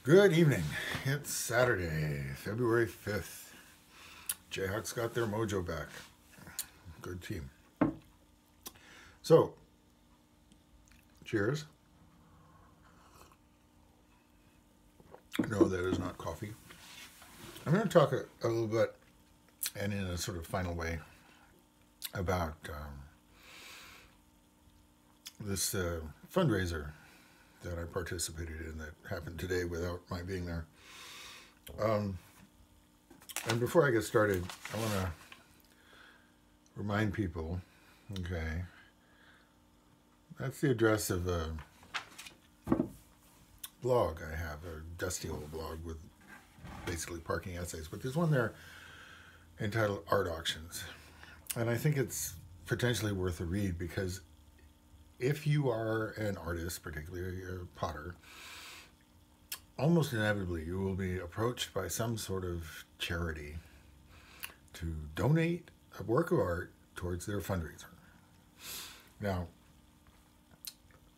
Good evening. It's Saturday, February 5th. Jayhawks got their mojo back. Good team. So, cheers. No, that is not coffee. I'm going to talk a little bit, and in a sort of final way, about this fundraiser that I participated in that happened today without my being there. And before I get started, I want to remind people, okay, that's the address of a blog I have, a dusty old blog with basically parking essays, but there's one there entitled Art Auctions. And I think it's potentially worth a read because if you are an artist, particularly a potter, almost inevitably you will be approached by some sort of charity to donate a work of art towards their fundraiser. Now,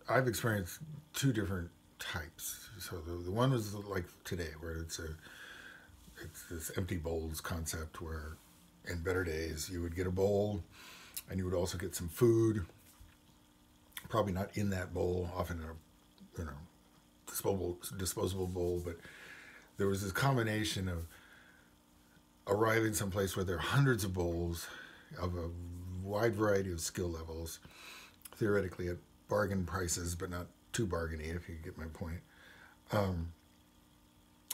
I've experienced two different types. So the one was like today, where it's this empty bowls concept where in better days you would get a bowl and you would also get some food, probably not in that bowl, often in a disposable bowl, but there was this combination of arriving someplace where there are hundreds of bowls of a wide variety of skill levels, theoretically at bargain prices, but not too bargainy, if you get my point.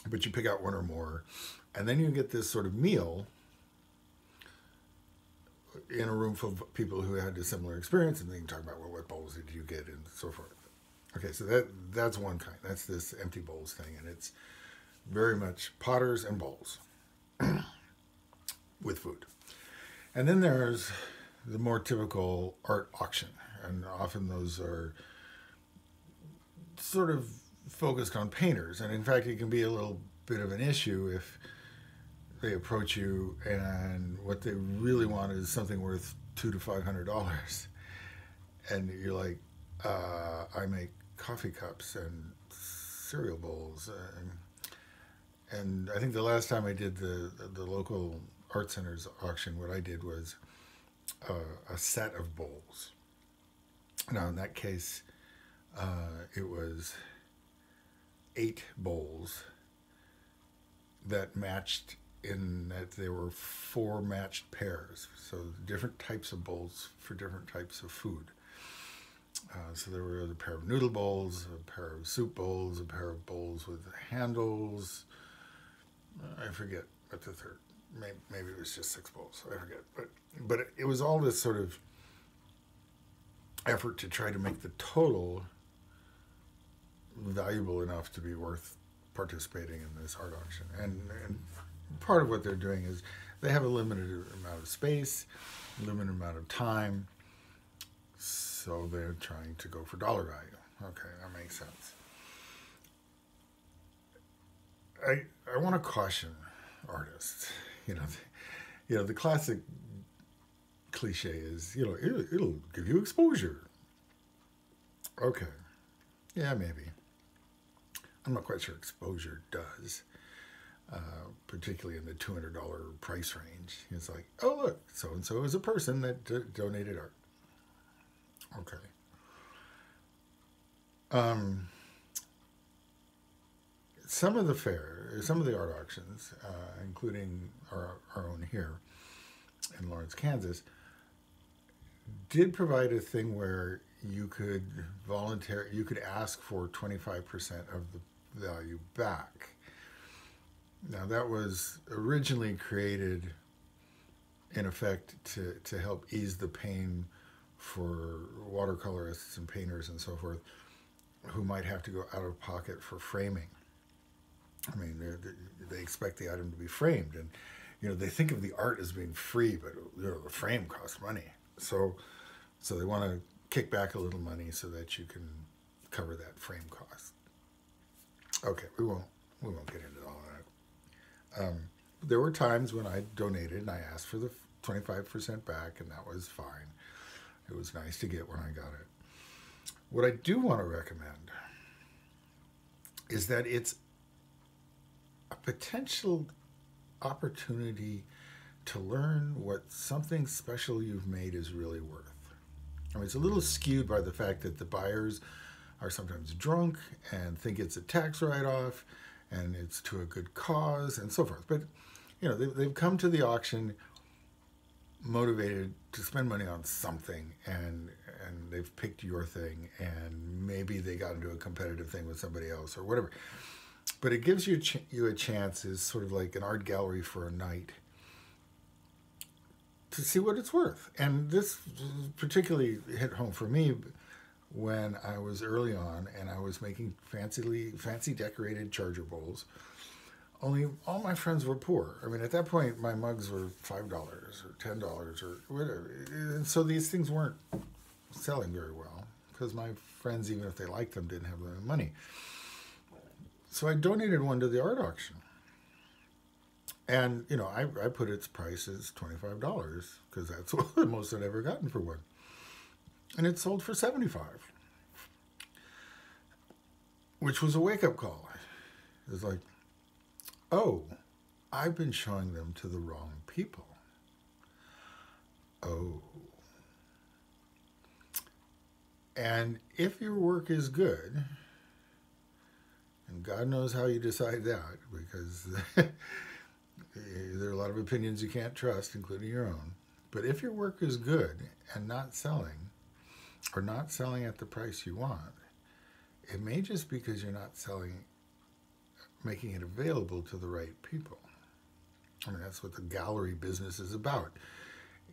But you pick out one or more, and then you get this sort of meal in a room full of people who had a similar experience, and then you can talk about, well, what bowls did you get, and so forth. Okay, so that's one kind. That's this empty bowls thing, and it's very much potters and bowls with food. And then there's the more typical art auction, and often those are sort of focused on painters. And in fact, it can be a little bit of an issue if they approach you and what they really want is something worth $200 to $500, and you're like, I make coffee cups and cereal bowls, and I think the last time I did the local art center's auction, what I did was a set of bowls. Now in that case, it was 8 bowls that matched in that there were 4 matched pairs, so different types of bowls for different types of food. So there were a pair of noodle bowls, a pair of soup bowls, a pair of bowls with handles. I forget what the third. Maybe it was just 6 bowls. I forget. But it was all this sort of effort to try to make the total valuable enough to be worth participating in this art auction. And part of what they're doing is they have a limited amount of space, limited amount of time, so they're trying to go for dollar value. Okay, that makes sense. I want to caution artists. The classic cliche is, it'll give you exposure. Okay, yeah, maybe. I'm not quite sure exposure does, particularly in the $200 price range. It's like, oh, look, so-and-so is a person that donated art. Okay. Some of the art auctions, including our own here in Lawrence, Kansas, did provide a thing where you could ask for 25% of the value back. Now that was originally created in effect to help ease the pain for watercolorists and painters and so forth who might have to go out of pocket for framing. I mean, they expect the item to be framed, and they think of the art as being free, but the frame costs money. So they want to kick back a little money so that you can cover that frame cost. Okay, we won't get into all that. There were times when I donated and I asked for the 25% back, and that was fine. It was nice to get when I got it. What I do want to recommend is that it's potential opportunity to learn what something special you've made is really worth. I mean, it's a little skewed by the fact that the buyers are sometimes drunk and think it's a tax write-off and it's to a good cause and so forth. But, they've come to the auction motivated to spend money on something, and they've picked your thing, and maybe they got into a competitive thing with somebody else or whatever. But it gives you a chance, is sort of like an art gallery for a night, to see what it's worth. And this particularly hit home for me when I was early on and I was making fancy decorated charger bowls. Only all my friends were poor. I mean, at that point, my mugs were $5 or $10 or whatever. And so these things weren't selling very well because my friends, even if they liked them, didn't have the money. So I donated one to the art auction. And, I put its price as $25 because that's the most I'd ever gotten for one. And it sold for $75, which was a wake-up call. It was like, oh, I've been showing them to the wrong people. Oh. And if your work is good, and God knows how you decide that, because there are a lot of opinions you can't trust, including your own. But if your work is good and not selling, or not selling at the price you want, it may just be because you're not making it available to the right people. I mean, that's what the gallery business is about,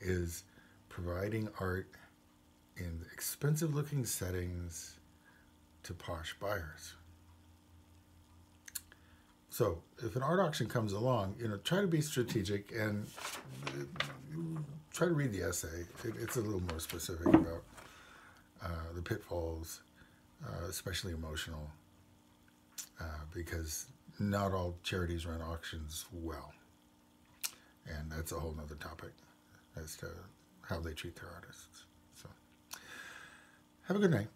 is providing art in expensive looking settings to posh buyers. So if an art auction comes along, try to be strategic and try to read the essay. It's a little more specific about the pitfalls, especially emotional, because not all charities run auctions well. And that's a whole nother topic as to how they treat their artists. So have a good night.